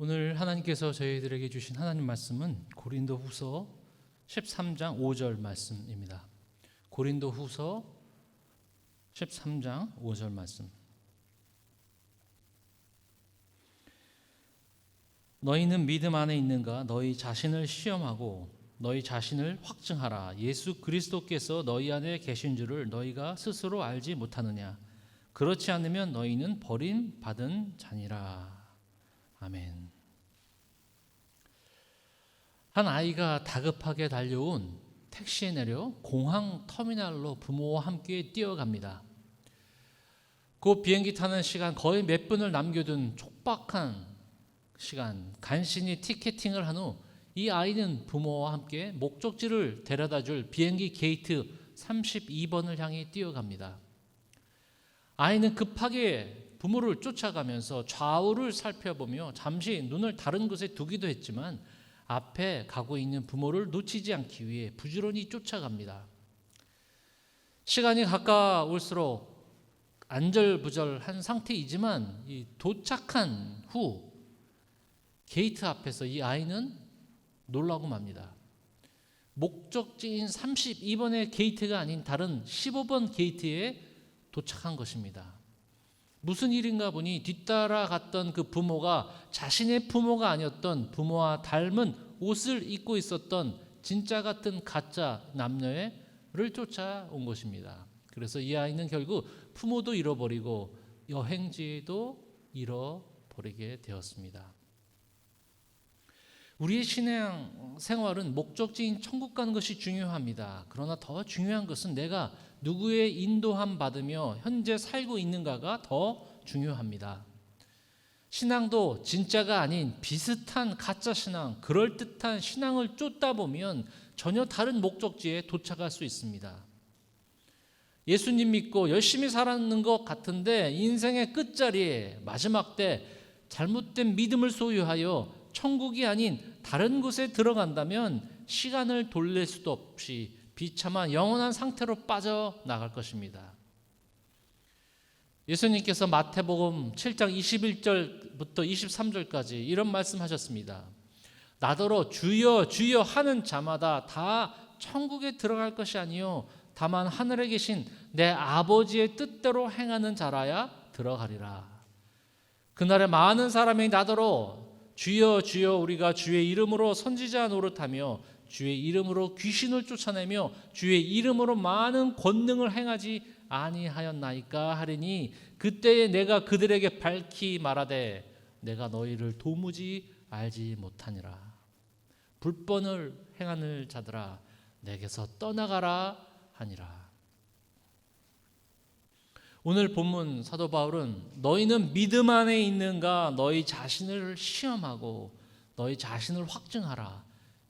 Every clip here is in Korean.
오늘 하나님께서 저희들에게 주신 하나님 말씀은 고린도후서 13장 5절 말씀입니다. 고린도후서 13장 5절 말씀. 너희는 믿음 안에 있는가? 너희 자신을 시험하고 너희 자신을 확증하라. 예수 그리스도께서 너희 안에 계신 줄을 너희가 스스로 알지 못하느냐? 그렇지 않으면 너희는 버림받은 자니라. 아멘. 한 아이가 다급하게 달려온 택시에 내려 공항 터미널로 부모와 함께 뛰어갑니다. 그 비행기 타는 시간 거의 몇 분을 남겨둔 촉박한 시간, 간신히 티켓팅을 한 후 이 아이는 부모와 함께 목적지를 데려다줄 비행기 게이트 32번을 향해 뛰어갑니다. 아이는 급하게 부모를 쫓아가면서 좌우를 살펴보며 잠시 눈을 다른 곳에 두기도 했지만 앞에 가고 있는 부모를 놓치지 않기 위해 부지런히 쫓아갑니다. 시간이 가까울수록 안절부절한 상태이지만 이 도착한 후 게이트 앞에서 이 아이는 놀라고 맙니다. 목적지인 32번의 게이트가 아닌 다른 15번 게이트에 도착한 것입니다. 무슨 일인가 보니 뒤따라갔던 그 부모가 자신의 부모가 아니었던 부모와 닮은 옷을 입고 있었던 진짜 같은 가짜 남녀를 쫓아온 것입니다. 그래서 이 아이는 결국 부모도 잃어버리고 여행지도 잃어버리게 되었습니다. 우리의 신앙 생활은 목적지인 천국 가는 것이 중요합니다. 그러나 더 중요한 것은 내가 누구의 인도함 받으며 현재 살고 있는가가 더 중요합니다. 신앙도 진짜가 아닌 비슷한 가짜 신앙, 그럴듯한 신앙을 쫓다 보면 전혀 다른 목적지에 도착할 수 있습니다. 예수님 믿고 열심히 살았는 것 같은데 인생의 끝자리에 마지막 때 잘못된 믿음을 소유하여 천국이 아닌 다른 곳에 들어간다면 시간을 돌릴 수도 없이 비참한 영원한 상태로 빠져나갈 것입니다. 예수님께서 마태복음 7장 21절부터 23절까지 이런 말씀하셨습니다. 나더러 주여 주여 하는 자마다 다 천국에 들어갈 것이 아니요 다만 하늘에 계신 내 아버지의 뜻대로 행하는 자라야 들어가리라. 그날에 많은 사람이 나더러 주여 주여 우리가 주의 이름으로 선지자 노릇하며 주의 이름으로 귀신을 쫓아내며 주의 이름으로 많은 권능을 행하지 아니하였나이까 하리니 그때에 내가 그들에게 밝히 말하되 내가 너희를 도무지 알지 못하니라. 불법을 행하는 자들아 내게서 떠나가라 하니라. 오늘 본문 사도 바울은 너희는 믿음 안에 있는가 너희 자신을 시험하고 너희 자신을 확증하라.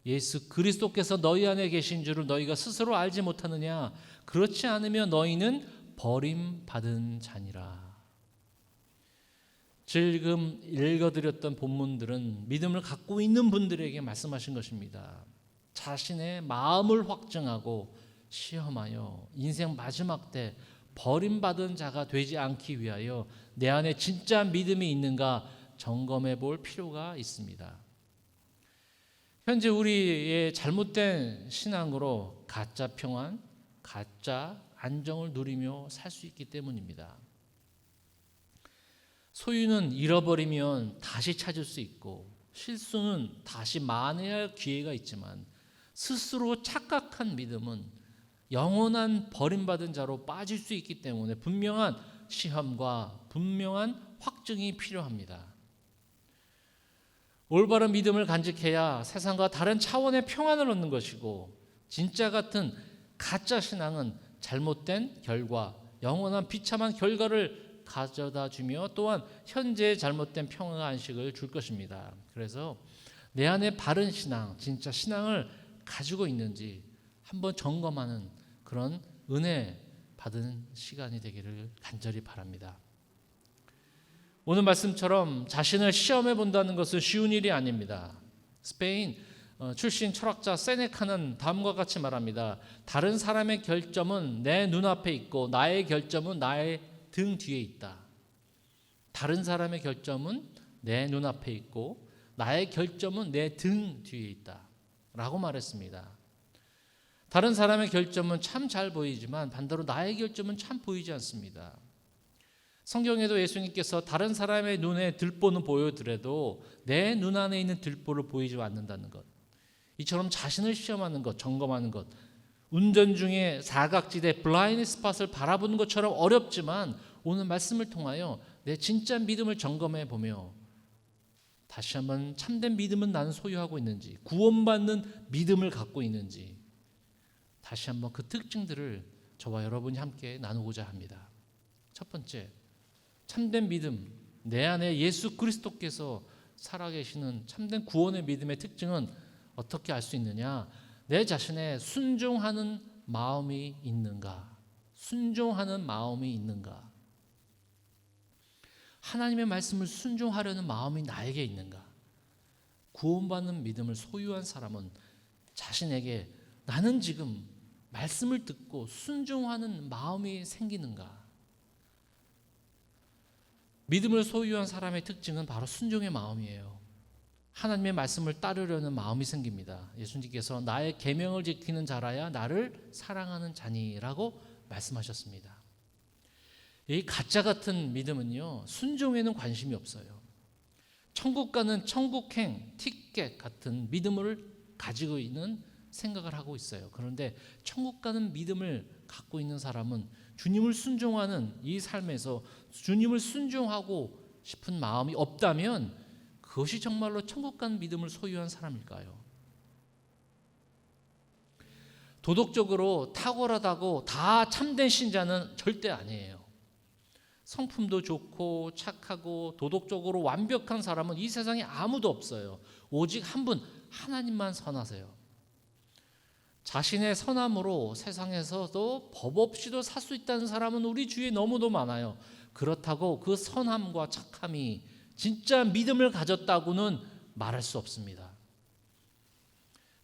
예수 그리스도께서 너희 안에 계신 줄을 너희가 스스로 알지 못하느냐. 그렇지 않으면 너희는 버림받은 자니라. 지금 읽어드렸던 본문들은 믿음을 갖고 있는 분들에게 말씀하신 것입니다. 자신의 마음을 확증하고 시험하여 인생 마지막 때 버림받은 자가 되지 않기 위하여 내 안에 진짜 믿음이 있는가 점검해 볼 필요가 있습니다. 현재 우리의 잘못된 신앙으로 가짜 평안, 가짜 안정을 누리며 살 수 있기 때문입니다. 소유는 잃어버리면 다시 찾을 수 있고 실수는 다시 만회해야 할 기회가 있지만 스스로 착각한 믿음은 영원한 버림받은 자로 빠질 수 있기 때문에 분명한 시험과 분명한 확증이 필요합니다. 올바른 믿음을 간직해야 세상과 다른 차원의 평안을 얻는 것이고 진짜 같은 가짜 신앙은 잘못된 결과, 영원한 비참한 결과를 가져다 주며 또한 현재의 잘못된 평안과 안식을 줄 것입니다. 그래서 내 안에 바른 신앙, 진짜 신앙을 가지고 있는지 한번 점검하는 그런 은혜 받은 시간이 되기를 간절히 바랍니다. 오늘 말씀처럼 자신을 시험해 본다는 것은 쉬운 일이 아닙니다. 스페인 출신 철학자 세네카는 다음과 같이 말합니다. 다른 사람의 결점은 내 눈앞에 있고 나의 결점은 나의 등 뒤에 있다. 다른 사람의 결점은 내 눈앞에 있고 나의 결점은 내 등 뒤에 있다 라고 말했습니다. 다른 사람의 결점은 참 잘 보이지만 반대로 나의 결점은 참 보이지 않습니다. 성경에도 예수님께서 다른 사람의 눈에 들보는 보여드려도 내 눈 안에 있는 들보를 보이지 않는다는 것, 이처럼 자신을 시험하는 것, 점검하는 것, 운전 중에 사각지대 블라인드 스팟을 바라보는 것처럼 어렵지만 오늘 말씀을 통하여 내 진짜 믿음을 점검해 보며 다시 한번 참된 믿음은 나는 소유하고 있는지, 구원받는 믿음을 갖고 있는지 다시 한번 그 특징들을 저와 여러분이 함께 나누고자 합니다. 첫 번째, 참된 믿음, 내 안에 예수 그리스도께서 살아계시는 참된 구원의 믿음의 특징은 어떻게 알 수 있느냐? 내 자신의 순종하는 마음이 있는가? 순종하는 마음이 있는가? 하나님의 말씀을 순종하려는 마음이 나에게 있는가? 구원받는 믿음을 소유한 사람은 자신에게 나는 지금 말씀을 듣고 순종하는 마음이 생기는가? 믿음을 소유한 사람의 특징은 바로 순종의 마음이에요. 하나님의 말씀을 따르려는 마음이 생깁니다. 예수님께서 나의 계명을 지키는 자라야 나를 사랑하는 자니라고 말씀하셨습니다. 이 가짜 같은 믿음은요, 순종에는 관심이 없어요. 천국 가는 천국행 티켓 같은 믿음을 가지고 있는 생각을 하고 있어요. 그런데 천국 가는 믿음을 갖고 있는 사람은 주님을 순종하는 이 삶에서 주님을 순종하고 싶은 마음이 없다면 그것이 정말로 천국 가는 믿음을 소유한 사람일까요? 도덕적으로 탁월하다고 다 참된 신자는 절대 아니에요. 성품도 좋고 착하고 도덕적으로 완벽한 사람은 이 세상에 아무도 없어요. 오직 한 분, 하나님만 선하세요. 자신의 선함으로 세상에서도 법 없이도 살 수 있다는 사람은 우리 주위에 너무도 많아요. 그렇다고 그 선함과 착함이 진짜 믿음을 가졌다고는 말할 수 없습니다.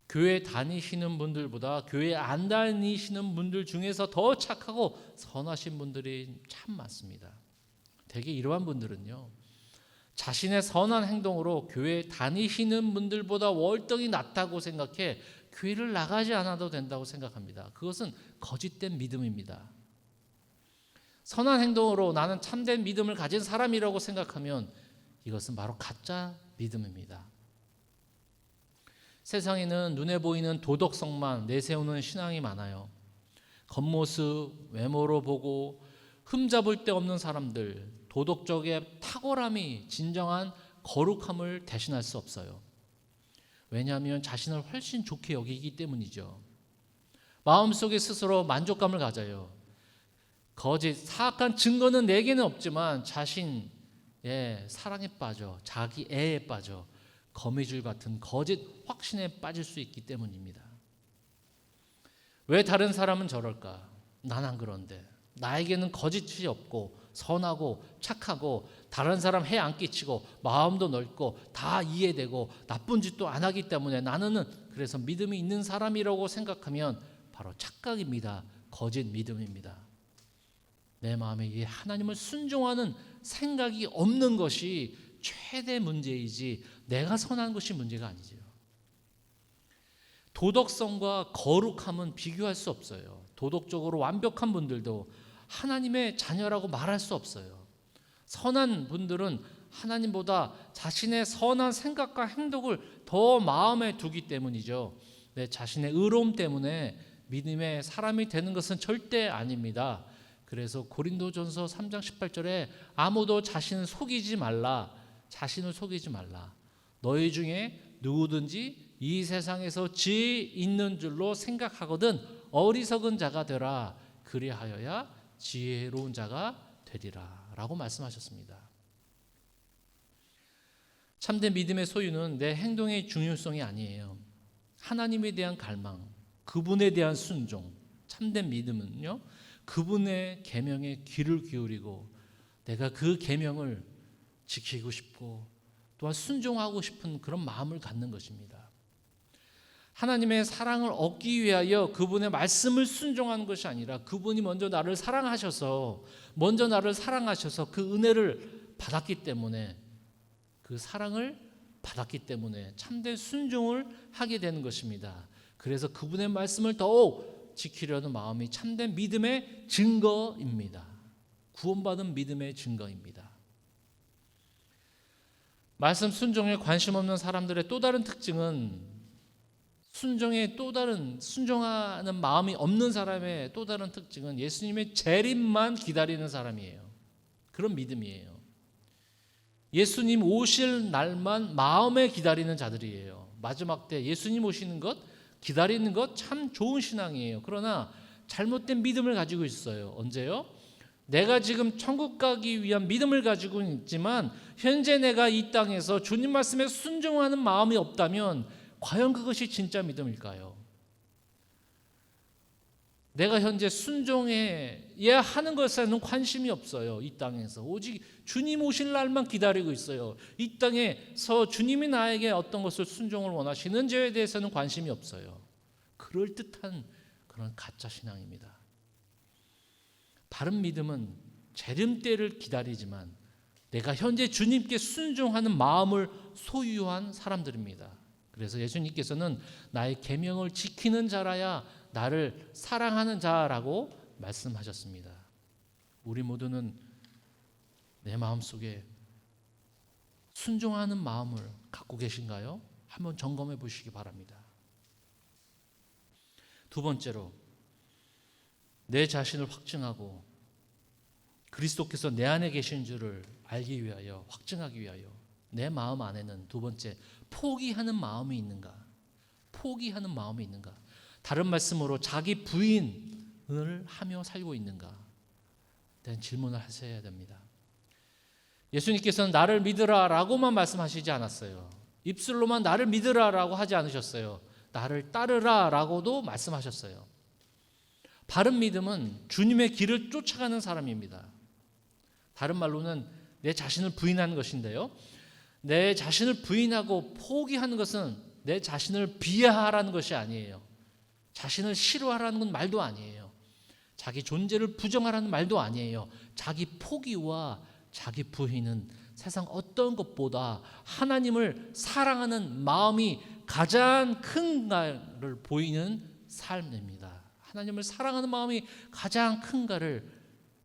교회 다니시는 분들보다 교회 안 다니시는 분들 중에서 더 착하고 선하신 분들이 참 많습니다. 대개 이러한 분들은요, 자신의 선한 행동으로 교회 다니시는 분들보다 월등히 낫다고 생각해 교회를 나가지 않아도 된다고 생각합니다. 그것은 거짓된 믿음입니다. 선한 행동으로 나는 참된 믿음을 가진 사람이라고 생각하면 이것은 바로 가짜 믿음입니다. 세상에는 눈에 보이는 도덕성만 내세우는 신앙이 많아요. 겉모습, 외모로 보고 흠잡을 데 없는 사람들, 도덕적의 탁월함이 진정한 거룩함을 대신할 수 없어요. 왜냐하면 자신을 훨씬 좋게 여기기 때문이죠. 마음속에 스스로 만족감을 가져요. 거짓, 사악한 증거는 내게는 없지만 자신의 사랑에 빠져, 자기 애에 빠져 거미줄 같은 거짓 확신에 빠질 수 있기 때문입니다. 왜 다른 사람은 저럴까? 난 안 그런데. 나에게는 거짓이 없고 선하고 착하고 다른 사람 해 안 끼치고 마음도 넓고 다 이해되고 나쁜 짓도 안 하기 때문에 나는 그래서 믿음이 있는 사람이라고 생각하면 바로 착각입니다. 거짓 믿음입니다. 내 마음에 이 하나님을 순종하는 생각이 없는 것이 최대 문제이지 내가 선한 것이 문제가 아니죠. 도덕성과 거룩함은 비교할 수 없어요. 도덕적으로 완벽한 분들도 하나님의 자녀라고 말할 수 없어요. 선한 분들은 하나님보다 자신의 선한 생각과 행동을 더 마음에 두기 때문이죠. 내 자신의 의로움 때문에 믿음의 사람이 되는 것은 절대 아닙니다. 그래서 고린도전서 3장 18절에 아무도 자신을 속이지 말라. 자신을 속이지 말라. 너희 중에 누구든지 이 세상에서 지혜 있는 줄로 생각하거든 어리석은 자가 되라. 그리하여야 지혜로운 자가 되리라 라고 말씀하셨습니다. 참된 믿음의 소유는 내 행동의 중요성이 아니에요. 하나님에 대한 갈망, 그분에 대한 순종. 참된 믿음은요, 그분의 계명에 귀를 기울이고 내가 그 계명을 지키고 싶고 또한 순종하고 싶은 그런 마음을 갖는 것입니다. 하나님의 사랑을 얻기 위하여 그분의 말씀을 순종하는 것이 아니라 그분이 먼저 나를 사랑하셔서 그 은혜를 받았기 때문에 그 사랑을 받았기 때문에 참된 순종을 하게 되는 것입니다. 그래서 그분의 말씀을 더욱 지키려는 마음이 참된 믿음의 증거입니다. 구원받은 믿음의 증거입니다. 말씀 순종에 관심 없는 사람들의 또 다른 특징은 순종하는 마음이 없는 사람의 또 다른 특징은 예수님의 재림만 기다리는 사람이에요. 그런 믿음이에요. 예수님 오실 날만 마음에 기다리는 자들이에요. 마지막 때 예수님 오시는 것 기다리는 것 참 좋은 신앙이에요. 그러나 잘못된 믿음을 가지고 있어요. 언제요? 내가 지금 천국 가기 위한 믿음을 가지고 있지만 현재 내가 이 땅에서 주님 말씀에 순종하는 마음이 없다면 과연 그것이 진짜 믿음일까요? 내가 현재 순종해야 하는 것에는 관심이 없어요. 이 땅에서 오직 주님 오실 날만 기다리고 있어요. 이 땅에서 주님이 나에게 어떤 것을 순종을 원하시는지에 대해서는 관심이 없어요. 그럴듯한 그런 가짜 신앙입니다. 바른 믿음은 재림 때를 기다리지만 내가 현재 주님께 순종하는 마음을 소유한 사람들입니다. 그래서 예수님께서는 나의 계명을 지키는 자라야 나를 사랑하는 자라고 말씀하셨습니다. 우리 모두는 내 마음속에 순종하는 마음을 갖고 계신가요? 한번 점검해 보시기 바랍니다. 두 번째로 내 자신을 확증하고 그리스도께서 내 안에 계신 줄을 알기 위하여 확증하기 위하여 내 마음 안에는 두 번째 포기하는 마음이 있는가? 포기하는 마음이 있는가? 다른 말씀으로 자기 부인을 하며 살고 있는가? 대한 질문을 하셔야 됩니다. 예수님께서는 나를 믿으라라고만 말씀하시지 않았어요. 입술로만 나를 믿으라라고 하지 않으셨어요. 나를 따르라라고도 말씀하셨어요. 바른 믿음은 주님의 길을 쫓아가는 사람입니다. 다른 말로는 내 자신을 부인하는 것인데요. 내 자신을 부인하고 포기하는 것은 내 자신을 비하하라는 것이 아니에요. 자신을 싫어하라는 건 말도 아니에요. 자기 존재를 부정하라는 말도 아니에요. 자기 포기와 자기 부인은 세상 어떤 것보다 하나님을 사랑하는 마음이 가장 큰가를 보이는 삶입니다. 하나님을 사랑하는 마음이 가장 큰가를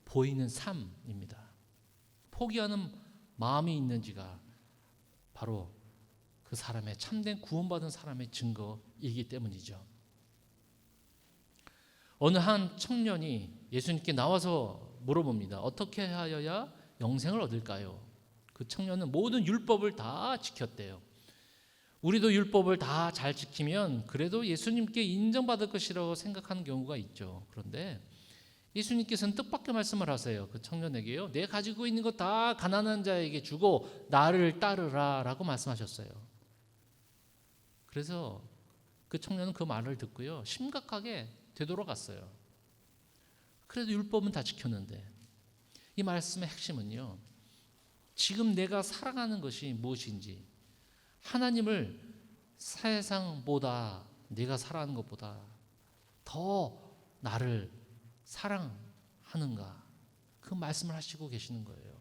보이는 삶입니다. 포기하는 마음이 있는지가 바로 그 사람의 참된 구원받은 사람의 증거이기 때문이죠. 어느 한 청년이 예수님께 나와서 물어봅니다. 어떻게 하여야 영생을 얻을까요? 그 청년은 모든 율법을 다 지켰대요. 우리도 율법을 다 잘 지키면 그래도 예수님께 인정받을 것이라고 생각하는 경우가 있죠. 그런데 예수님께서는 뜻밖의 말씀을 하세요. 그 청년에게요. 내 가지고 있는 것 다 가난한 자에게 주고 나를 따르라 라고 말씀하셨어요. 그래서 그 청년은 그 말을 듣고요. 심각하게 되돌아갔어요. 그래도 율법은 다 지켰는데 이 말씀의 핵심은요. 지금 내가 살아가는 것이 무엇인지 하나님을 세상보다 내가 살아가는 것보다 더 나를 사랑하는가 그 말씀을 하시고 계시는 거예요.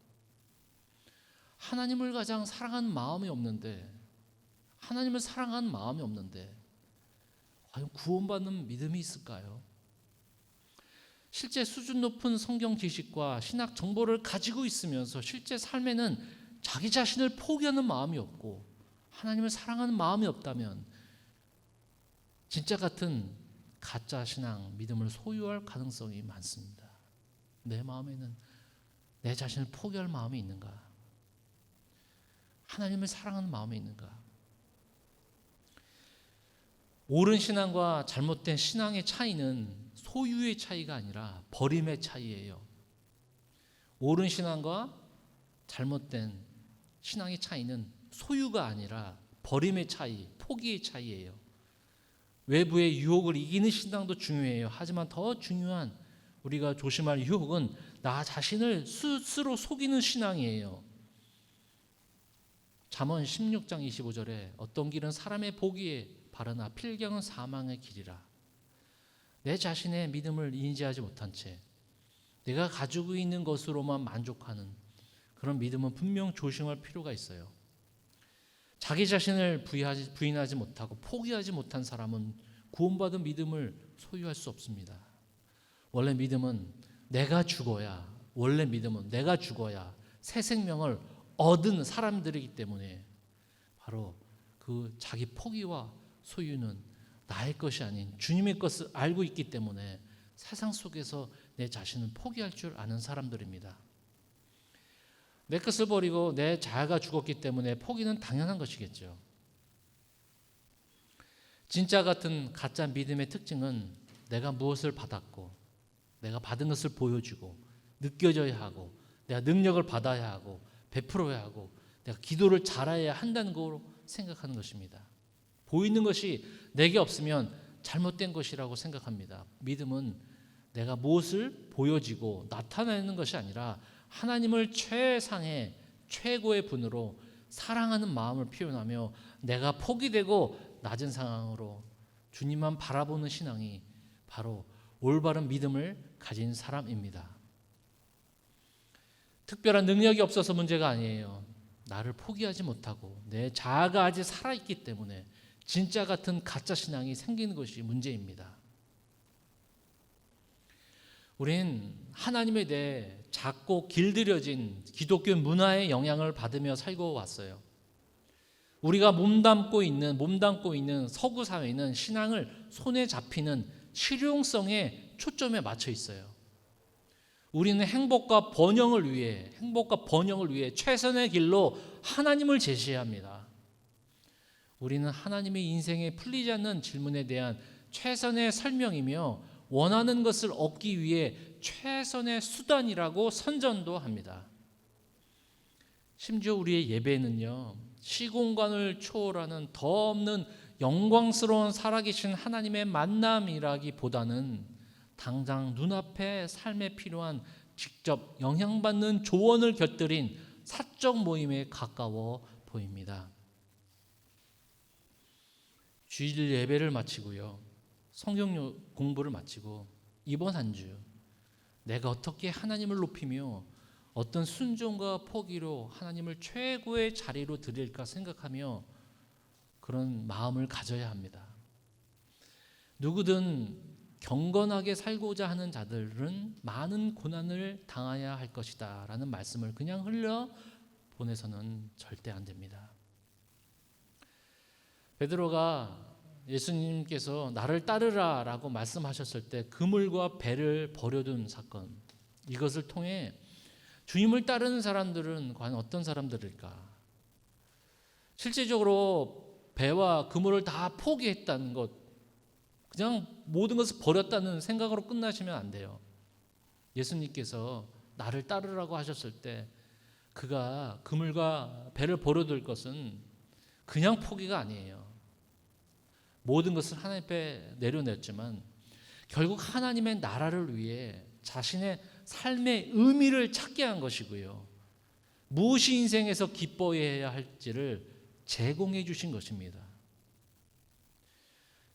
하나님을 가장 사랑하는 마음이 없는데 하나님을 사랑하는 마음이 없는데 과연 구원받는 믿음이 있을까요? 실제 수준 높은 성경 지식과 신학 정보를 가지고 있으면서 실제 삶에는 자기 자신을 포기하는 마음이 없고 하나님을 사랑하는 마음이 없다면 진짜 같은 가짜 신앙, 믿음을 소유할 가능성이 많습니다. 내 마음에는 내 자신을 포기할 마음이 있는가? 하나님을 사랑하는 마음이 있는가? 옳은 신앙과 잘못된 신앙의 차이는 소유의 차이가 아니라 버림의 차이예요. 옳은 신앙과 잘못된 신앙의 차이는 소유가 아니라 버림의 차이, 포기의 차이예요. 외부의 유혹을 이기는 신앙도 중요해요. 하지만 더 중요한 우리가 조심할 유혹은 나 자신을 스스로 속이는 신앙이에요. 잠언 16장 25절에 어떤 길은 사람의 보기에 바르나 필경은 사망의 길이라. 내 자신의 믿음을 인지하지 못한 채 내가 가지고 있는 것으로만 만족하는 그런 믿음은 분명 조심할 필요가 있어요. 자기 자신을 부인하지 못하고 포기하지 못한 사람은 구원받은 믿음을 소유할 수 없습니다. 원래 믿음은 내가 죽어야 새 생명을 얻은 사람들이기 때문에 바로 그 자기 포기와 소유는 나의 것이 아닌 주님의 것을 알고 있기 때문에 세상 속에서 내 자신을 포기할 줄 아는 사람들입니다. 내 것을 버리고 내 자아가 죽었기 때문에 포기는 당연한 것이겠죠. 진짜 같은 가짜 믿음의 특징은 내가 무엇을 받았고 내가 받은 것을 보여주고 느껴져야 하고 내가 능력을 받아야 하고 베풀어야 하고 내가 기도를 잘해야 한다는 거로 생각하는 것입니다. 보이는 것이 내게 없으면 잘못된 것이라고 생각합니다. 믿음은 내가 무엇을 보여지고 나타내는 것이 아니라 하나님을 최상의 최고의 분으로 사랑하는 마음을 표현하며 내가 포기되고 낮은 상황으로 주님만 바라보는 신앙이 바로 올바른 믿음을 가진 사람입니다. 특별한 능력이 없어서 문제가 아니에요. 나를 포기하지 못하고 내 자아가 아직 살아있기 때문에 진짜 같은 가짜 신앙이 생기는 것이 문제입니다. 우린 하나님에 대해 작고 길들여진 기독교 문화의 영향을 받으며 살고 왔어요. 우리가 몸담고 있는 서구 사회는 신앙을 손에 잡히는 실용성에 초점에 맞춰 있어요. 우리는 행복과 번영을 위해 최선의 길로 하나님을 제시해야 합니다. 우리는 하나님의 인생에 풀리지 않는 질문에 대한 최선의 설명이며 원하는 것을 얻기 위해 최선의 수단이라고 선전도 합니다. 심지어 우리의 예배는요, 시공간을 초월하는 더 없는 영광스러운 살아계신 하나님의 만남이라기보다는 당장 눈앞에 삶에 필요한 직접 영향받는 조언을 곁들인 사적 모임에 가까워 보입니다. 주일 예배를 마치고요, 성경 공부를 마치고 이번 한 주 내가 어떻게 하나님을 높이며 어떤 순종과 포기로 하나님을 최고의 자리로 드릴까 생각하며 그런 마음을 가져야 합니다. 누구든 경건하게 살고자 하는 자들은 많은 고난을 당해야 할 것이다 라는 말씀을 그냥 흘려 보내서는 절대 안 됩니다. 베드로가 예수님께서 나를 따르라 라고 말씀하셨을 때 그물과 배를 버려둔 사건, 이것을 통해 주님을 따르는 사람들은 과연 어떤 사람들일까? 실제적으로 배와 그물을 다 포기했다는 것, 그냥 모든 것을 버렸다는 생각으로 끝나시면 안 돼요. 예수님께서 나를 따르라고 하셨을 때 그가 그물과 배를 버려둘 것은 그냥 포기가 아니에요. 모든 것을 하나님 앞에 내려냈지만 결국 하나님의 나라를 위해 자신의 삶의 의미를 찾게 한 것이고요, 무엇이 인생에서 기뻐해야 할지를 제공해 주신 것입니다.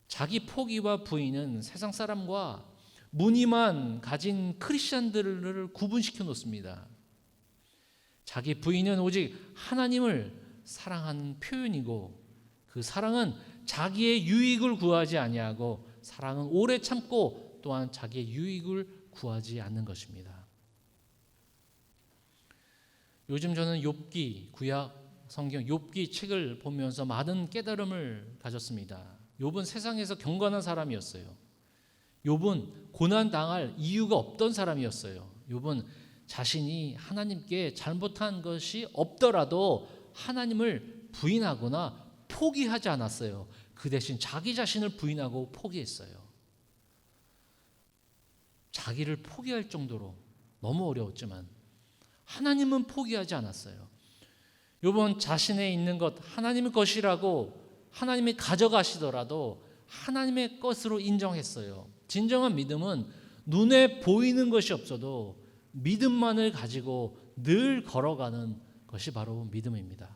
자기 포기와 부인은 세상 사람과 무늬만 가진 크리스천들을 구분시켜 놓습니다. 자기 부인은 오직 하나님을 사랑하는 표현이고 그 사랑은 자기의 유익을 구하지 아니하고 사랑은 오래 참고 또한 자기의 유익을 구하지 않는 것입니다. 요즘 저는 욥기, 구약 성경 욥기 책을 보면서 많은 깨달음을 가졌습니다. 욥은 세상에서 경건한 사람이었어요. 욥은 고난 당할 이유가 없던 사람이었어요. 욥은 자신이 하나님께 잘못한 것이 없더라도 하나님을 부인하거나 포기하지 않았어요. 그 대신 자기 자신을 부인하고 포기했어요. 자기를 포기할 정도로 너무 어려웠지만 하나님은 포기하지 않았어요. 욥은 자신에 있는 것 하나님의 것이라고 하나님이 가져가시더라도 하나님의 것으로 인정했어요. 진정한 믿음은 눈에 보이는 것이 없어도 믿음만을 가지고 늘 걸어가는 것이 바로 믿음입니다.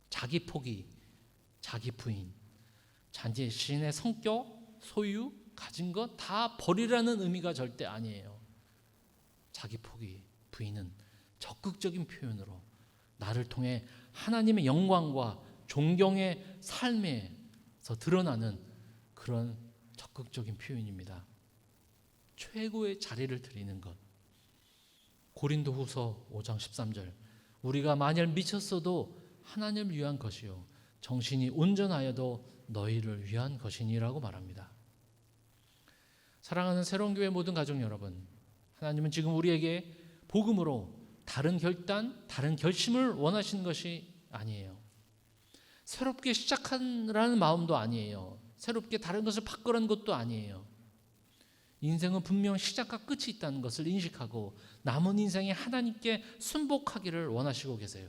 자기 포기, 자기 부인, 자신의 성격, 소유, 가진 것 다 버리라는 의미가 절대 아니에요. 자기 포기, 부인은 적극적인 표현으로 나를 통해 하나님의 영광과 존경의 삶에서 드러나는 그런 적극적인 표현입니다. 최고의 자리를 드리는 것. 고린도후서 5장 13절. 우리가 만일 미쳤어도 하나님을 위한 것이요 정신이 온전하여도 너희를 위한 것이니라고 말합니다. 사랑하는 새로운 교회 모든 가족 여러분, 하나님은 지금 우리에게 복음으로 다른 결단, 다른 결심을 원하시는 것이 아니에요. 새롭게 시작하라는 마음도 아니에요. 새롭게 다른 것을 바꾸라는 것도 아니에요. 인생은 분명 시작과 끝이 있다는 것을 인식하고 남은 인생에 하나님께 순복하기를 원하시고 계세요.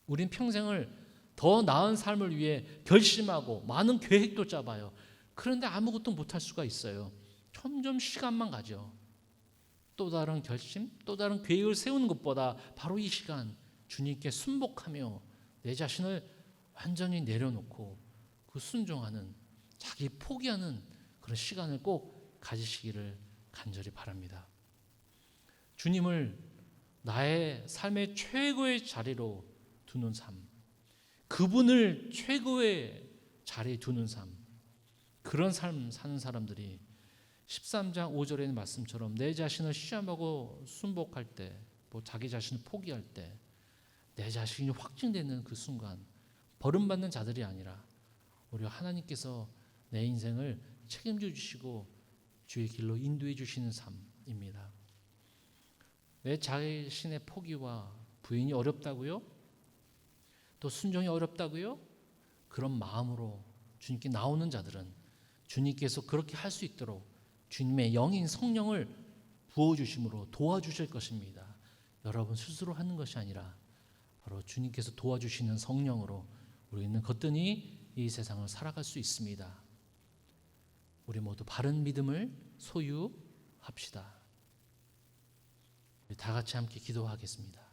우린 평생을 더 나은 삶을 위해 결심하고 많은 계획도 짜봐요. 그런데 아무것도 못할 수가 있어요. 점점 시간만 가죠. 또 다른 결심, 또 다른 계획을 세우는 것보다 바로 이 시간 주님께 순복하며 내 자신을 완전히 내려놓고 그 순종하는, 자기 포기하는 그런 시간을 꼭 가지시기를 간절히 바랍니다. 주님을 나의 삶의 최고의 자리로 두는 삶, 그분을 최고의 자리에 두는 삶, 그런 삶 사는 사람들이 13장 5절에 있는 말씀처럼 내 자신을 시험하고 순복할 때, 뭐 자기 자신을 포기할 때, 내 자신이 확증되는 그 순간 버림받는 자들이 아니라 오히려 하나님께서 내 인생을 책임져 주시고 주의 길로 인도해 주시는 삶입니다. 내 자신의 포기와 부인이 어렵다고요? 또 순종이 어렵다고요? 그런 마음으로 주님께 나오는 자들은 주님께서 그렇게 할 수 있도록 주님의 영인 성령을 부어주심으로 도와주실 것입니다. 여러분 스스로 하는 것이 아니라 바로 주님께서 도와주시는 성령으로 우리는 거뜬히 이 세상을 살아갈 수 있습니다. 우리 모두 바른 믿음을 소유합시다. 우리 다 같이 함께 기도하겠습니다.